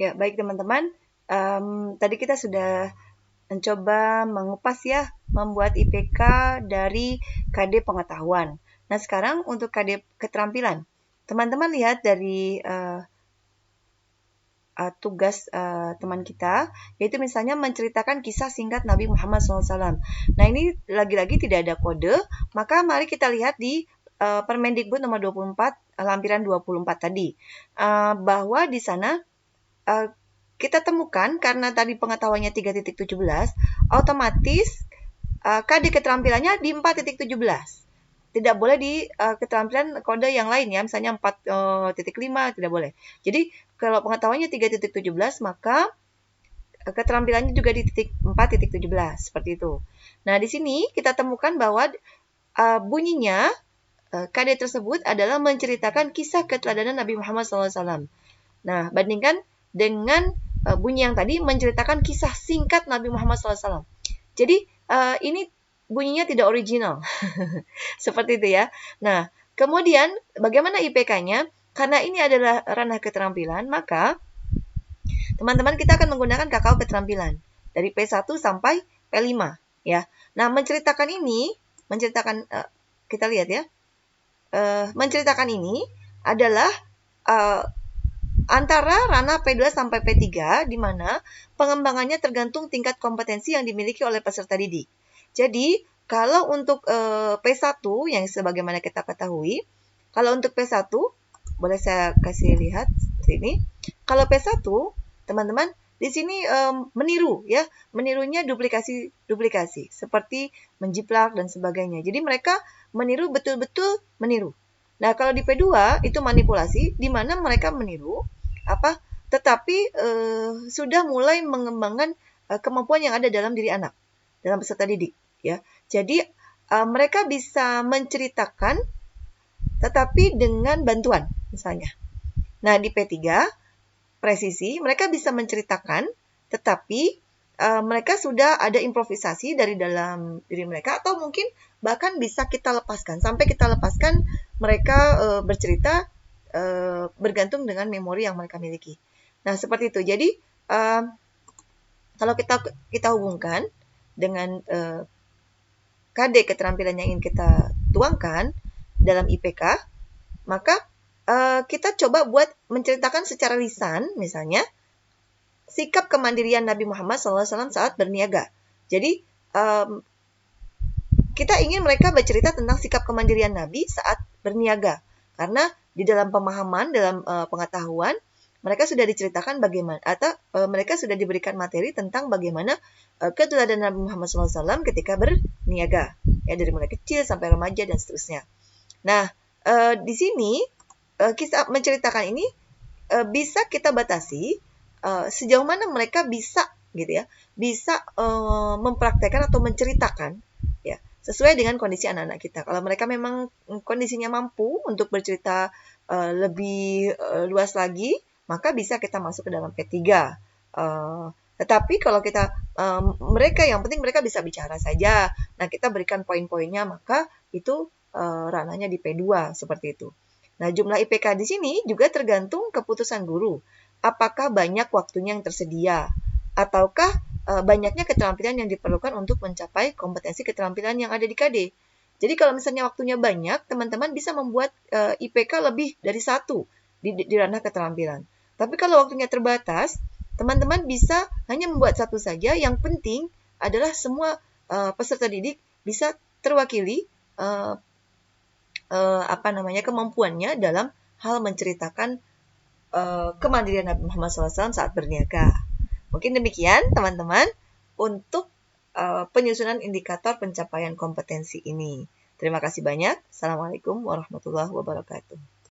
Ya, baik teman-teman. Tadi kita sudah mencoba mengupas ya, membuat IPK dari KD pengetahuan. Nah, sekarang untuk KD keterampilan. Teman-teman lihat dari tugas teman kita, yaitu misalnya menceritakan kisah singkat Nabi Muhammad SAW. Nah, ini lagi-lagi tidak ada kode, maka mari kita lihat di Permendikbud nomor 24, lampiran 24 tadi. Bahwa di sana kita temukan karena tadi pengetahuannya 3.17, otomatis KD keterampilannya di 4.17. Tidak boleh di keterampilan kode yang lain ya, misalnya 4.5 tidak boleh. Jadi kalau pengetahuannya 3.17 maka keterampilannya juga di 4.17 seperti itu. Nah, di sini kita temukan bahwa bunyinya KD tersebut adalah menceritakan kisah keteladanan Nabi Muhammad SAW. Nah, bandingkan dengan bunyi yang tadi menceritakan kisah singkat Nabi Muhammad SAW. Jadi ini bunyinya tidak original. Seperti itu ya. Nah, kemudian bagaimana IPK-nya? Karena ini adalah ranah keterampilan, maka teman-teman kita akan menggunakan kakao keterampilan dari P1 sampai P5 ya. Nah, menceritakan kita lihat ya. Menceritakan ini adalah antara ranah P2 sampai P3 di mana pengembangannya tergantung tingkat kompetensi yang dimiliki oleh peserta didik. Jadi, kalau untuk P1 yang sebagaimana kita ketahui, kalau untuk P1 boleh saya kasih lihat sini. Kalau P1, teman-teman, di sini meniru ya, menirunya duplikasi seperti menjiplak dan sebagainya. Jadi mereka meniru betul-betul meniru. Nah, kalau di P2 itu manipulasi di mana mereka meniru tetapi sudah mulai mengembangkan kemampuan yang ada dalam diri anak, dalam peserta didik ya. Jadi mereka bisa menceritakan tetapi dengan bantuan misalnya. Nah, di P3 presisi mereka bisa menceritakan tetapi mereka sudah ada improvisasi dari dalam diri mereka, atau mungkin bahkan bisa kita lepaskan sampai kita lepaskan mereka bercerita bergantung dengan memori yang mereka miliki. Nah, seperti itu. Jadi kalau kita hubungkan dengan KD keterampilan yang ingin kita tuangkan dalam IPK, maka kita coba buat menceritakan secara lisan, misalnya sikap kemandirian Nabi Muhammad SAW saat berniaga. Jadi kita ingin mereka bercerita tentang sikap kemandirian Nabi saat berniaga, karena di dalam pemahaman, dalam pengetahuan, mereka sudah diceritakan bagaimana, atau mereka sudah diberikan materi tentang bagaimana keteladanan Nabi Muhammad SAW ketika berniaga, ya, dari mulai kecil sampai remaja dan seterusnya. Nah, di sini kisah menceritakan ini bisa kita batasi sejauh mana mereka bisa, gitu ya, bisa mempraktekkan atau menceritakan, ya, sesuai dengan kondisi anak-anak kita. Kalau mereka memang kondisinya mampu untuk bercerita lebih luas lagi, maka bisa kita masuk ke dalam P3. Tetapi kalau kita mereka yang penting mereka bisa bicara saja. Nah, kita berikan poin-poinnya, maka itu ranahnya di P2 seperti itu. Nah, jumlah IPK di sini juga tergantung keputusan guru. Apakah banyak waktunya yang tersedia, ataukah banyaknya keterampilan yang diperlukan untuk mencapai kompetensi keterampilan yang ada di KD. Jadi kalau misalnya waktunya banyak, teman-teman bisa membuat IPK lebih dari 1 di ranah keterampilan. Tapi kalau waktunya terbatas, teman-teman bisa hanya membuat 1 saja. Yang penting adalah semua peserta didik bisa terwakili kemampuannya dalam hal menceritakan kemandirian Nabi Muhammad SAW saat berniaga. Mungkin demikian teman-teman untuk penyusunan indikator pencapaian kompetensi ini. Terima kasih banyak. Assalamualaikum warahmatullahi wabarakatuh.